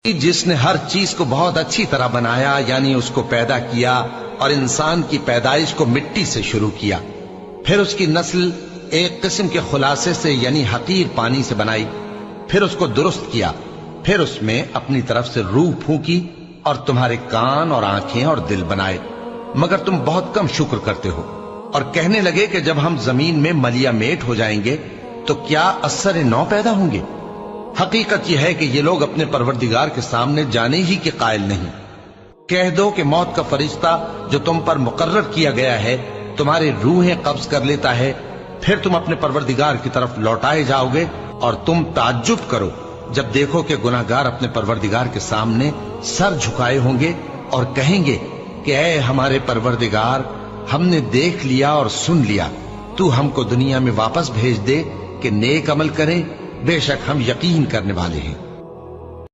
जिसने हर चीज को बहुत अच्छी तरह बनाया, यानी उसको पैदा किया और इंसान की पैदाइश को मिट्टी से शुरू किया, फिर उसकी नस्ल एक किस्म के खुलासे से यानी हकीर पानी से बनाई, फिर उसको दुरुस्त किया, फिर उसमें अपनी तरफ से रूह फूंकी और तुम्हारे कान और आंखें और दिल बनाए, मगर तुम बहुत कम शुक्र करते हो। और कहने लगे कि जब हम जमीन में मलिया मेट हो जाएंगे तो क्या असर नौ पैदा होंगे। हकीकत यह है कि ये लोग अपने परवरदिगार के सामने जाने ही के कायल नहीं। कह दो कि मौत का फरिश्ता जो तुम पर मुकर्रर किया गया है तुम्हारी रूहें कब्ज कर लेता है, फिर तुम अपने परवरदिगार की तरफ लौटाए जाओगे और तुम ताज्जुब करो जब देखो कि गुनाहगार अपने परवरदिगार के सामने सर झुकाए होंगे और कहेंगे कि ऐ हमारे परवरदिगार, हमने देख लिया और सुन लिया, तू हमको दुनिया में वापस भेज दे कि नेक अमल करें, बेशक हम यकीन करने वाले हैं।